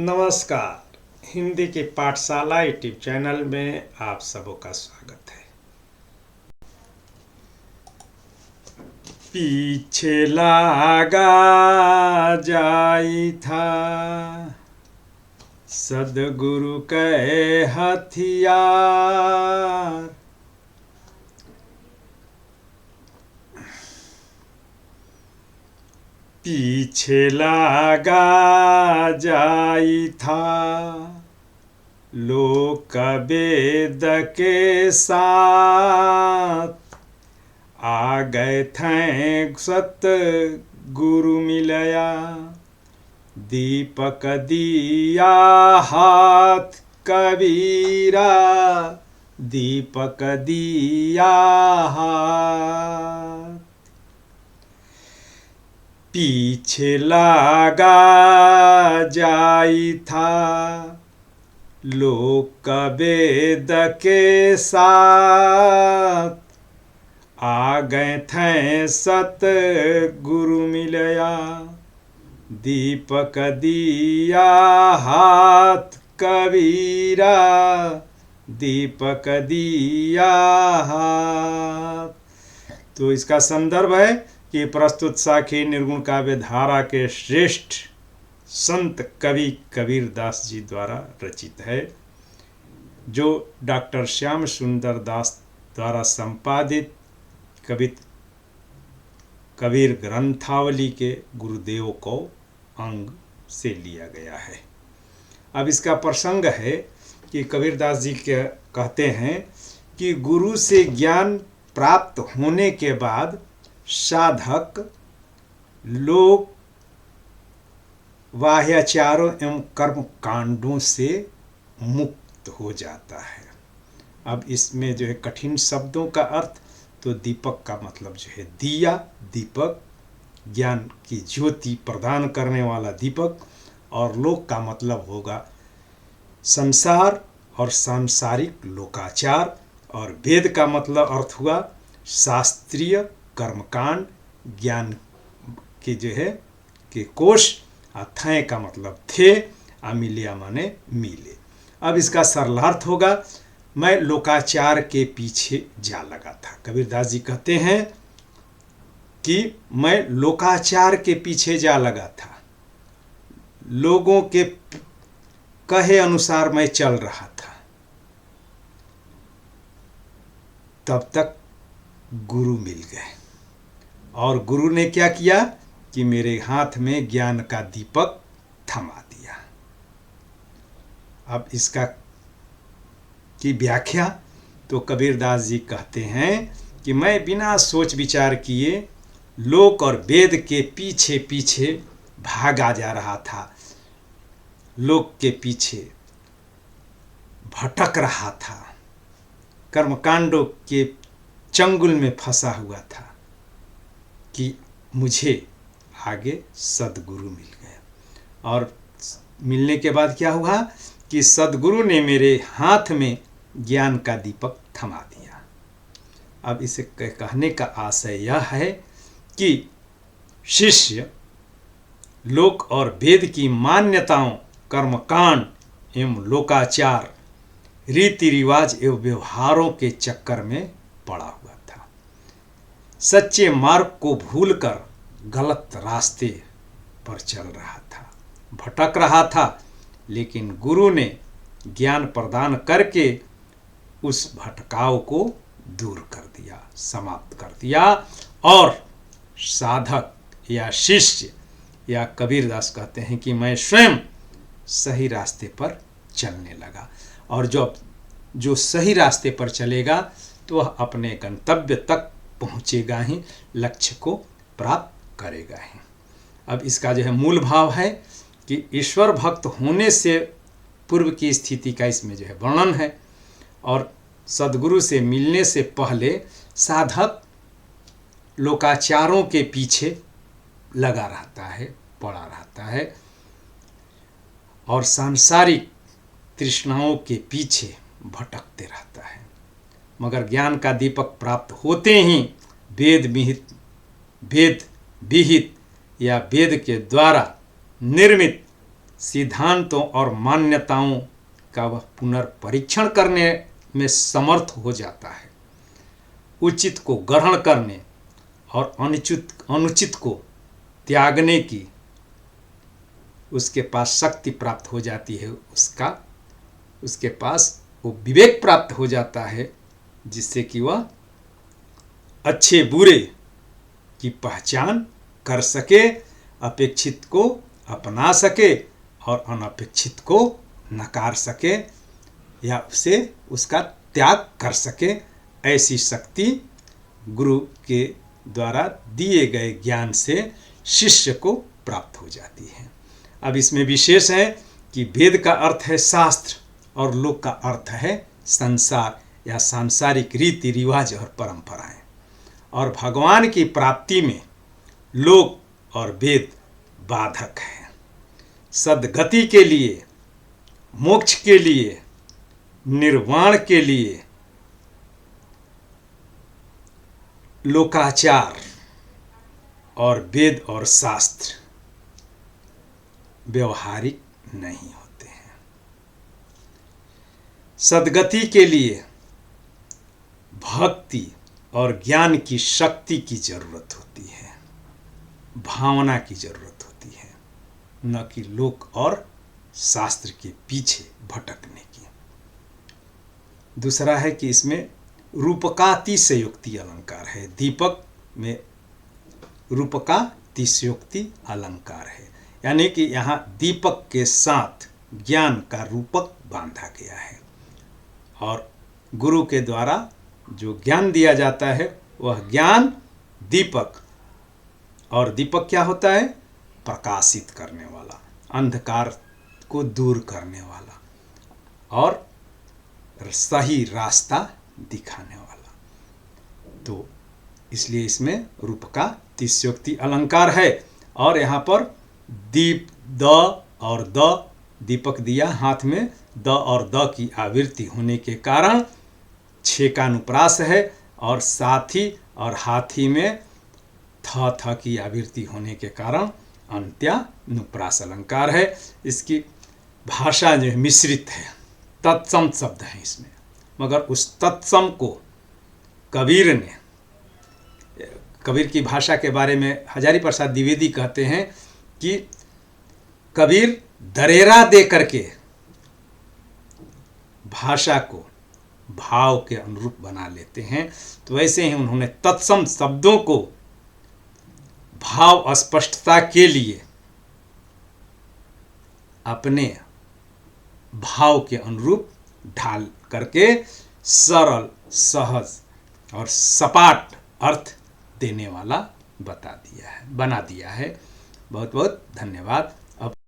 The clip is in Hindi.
नमस्कार। हिंदी की पाठशाला यूट्यूब चैनल में आप सबों का स्वागत है। पीछे लागा जाई था सदगुरु के हथियार, पीछे लागा जाई था लोक वेद के साथ, आ गए थे सत गुरु मिलया दीपक दिया हाथ कबीरा, दीपक दिया हाथ। पीछे लागा जाई था लोक वेद के साथ, आ गए थे सत गुरु मिलया दीपक दिया हाथ कबीरा, दीपक दिया हाथ। तो इसका संदर्भ है कि प्रस्तुत साखी निर्गुण काव्य धारा के श्रेष्ठ संत कवि कबीर दास जी द्वारा रचित है, जो डॉक्टर श्याम सुंदर दास द्वारा संपादित कबीर ग्रंथावली के गुरुदेव को अंग से लिया गया है। अब इसका प्रसंग है कि कबीर दास जी के कहते हैं कि गुरु से ज्ञान प्राप्त होने के बाद साधक लोक बाह्याचारों एवं कर्म कांडों से मुक्त हो जाता है। अब इसमें जो है कठिन शब्दों का अर्थ, तो दीपक का मतलब जो है दिया, दीपक ज्ञान की ज्योति प्रदान करने वाला दीपक, और लोक का मतलब होगा संसार और सांसारिक लोकाचार, और वेद का मतलब अर्थ हुआ शास्त्रीय कर्मकांड ज्ञान के जो है कि कोश, थे का मतलब थे, मिलिया माने मिले। अब इसका सरलार्थ होगा मैं लोकाचार के पीछे जा लगा था। कबीरदास जी कहते हैं कि मैं लोकाचार के पीछे जा लगा था, लोगों के कहे अनुसार मैं चल रहा था। तब तक गुरु मिल गए, और गुरु ने क्या किया कि मेरे हाथ में ज्ञान का दीपक थमा दिया। अब इसका की व्याख्या तो कबीरदास जी कहते हैं कि मैं बिना सोच विचार किए लोक और वेद के पीछे पीछे भागा जा रहा था, लोक के पीछे भटक रहा था, कर्मकांडों के चंगुल में फंसा हुआ था कि मुझे आगे सदगुरु मिल गया। और मिलने के बाद क्या हुआ कि सदगुरु ने मेरे हाथ में ज्ञान का दीपक थमा दिया। अब इसे कहने का आशय यह है कि शिष्य लोक और वेद की मान्यताओं, कर्मकांड एवं लोकाचार, रीति रिवाज एवं व्यवहारों के चक्कर में पड़ा हुआ था। सच्चे मार्ग को भूलकर गलत रास्ते पर चल रहा था, भटक रहा था, लेकिन गुरु ने ज्ञान प्रदान करके उस भटकाव को दूर कर दिया, समाप्त कर दिया, और साधक या शिष्य या कबीरदास कहते हैं कि मैं स्वयं सही रास्ते पर चलने लगा। और जो सही रास्ते पर चलेगा तो वह अपने गंतव्य तक पहुँचेगा ही, लक्ष्य को प्राप्त करेगा ही। अब इसका जो है मूल भाव है कि ईश्वर भक्त होने से पूर्व की स्थिति का इसमें जो है वर्णन है, और सदगुरु से मिलने से पहले साधक लोकाचारों के पीछे लगा रहता है, पड़ा रहता है, और सांसारिक तृष्णाओं के पीछे भटकते रहता है। मगर ज्ञान का दीपक प्राप्त होते ही वेद विहित या वेद के द्वारा निर्मित सिद्धांतों और मान्यताओं का वह पुनर्परीक्षण करने में समर्थ हो जाता है, उचित को ग्रहण करने और अनुचित को त्यागने की उसके पास शक्ति प्राप्त हो जाती है, उसके पास वो विवेक प्राप्त हो जाता है, जिससे कि वह अच्छे बुरे की पहचान कर सके, अपेक्षित को अपना सके और अनपेक्षित को नकार सके या उसे उसका त्याग कर सके। ऐसी शक्ति गुरु के द्वारा दिए गए ज्ञान से शिष्य को प्राप्त हो जाती है। अब इसमें विशेष है कि वेद का अर्थ है शास्त्र और लोक का अर्थ है संसार या सांसारिक रीति रिवाज और परंपराएं। और भगवान की प्राप्ति में लोक और वेद बाधक है। सद्गति के लिए, मोक्ष के लिए, निर्वाण के लिए लोकाचार और वेद और शास्त्र व्यवहारिक नहीं होते हैं। सद्गति के लिए भक्ति और ज्ञान की शक्ति की जरूरत होती है, भावना की जरूरत होती है, न कि लोक और शास्त्र के पीछे भटकने की। दूसरा है कि इसमें रूपकातिशयोक्ति अलंकार है। दीपक में रूपकातिशयोक्ति अलंकार है, यानी कि यहाँ दीपक के साथ ज्ञान का रूपक बांधा गया है और गुरु के द्वारा जो ज्ञान दिया जाता है वह ज्ञान दीपक, और दीपक क्या होता है? प्रकाशित करने वाला, अंधकार को दूर करने वाला और सही रास्ता दिखाने वाला। तो इसलिए इसमें रूप का तिस्योक्ति अलंकार है। और यहाँ पर दीप द और द, दीपक दिया हाथ में, द और द की आवृत्ति होने के कारण 6 का अनुप्रास है, और साथी और हाथी में थ की आवृत्ति होने के कारण अंत्यानुप्रास अलंकार है। इसकी भाषा जो है मिश्रित है, तत्सम शब्द है इसमें, मगर उस तत्सम को कबीर की भाषा के बारे में हजारी प्रसाद द्विवेदी कहते हैं कि कबीर दरेरा दे करके भाषा को भाव के अनुरूप बना लेते हैं। तो वैसे ही उन्होंने तत्सम शब्दों को भाव स्पष्टता के लिए अपने भाव के अनुरूप ढाल करके सरल, सहज और सपाट अर्थ देने वाला बना दिया है। बहुत बहुत धन्यवाद। अब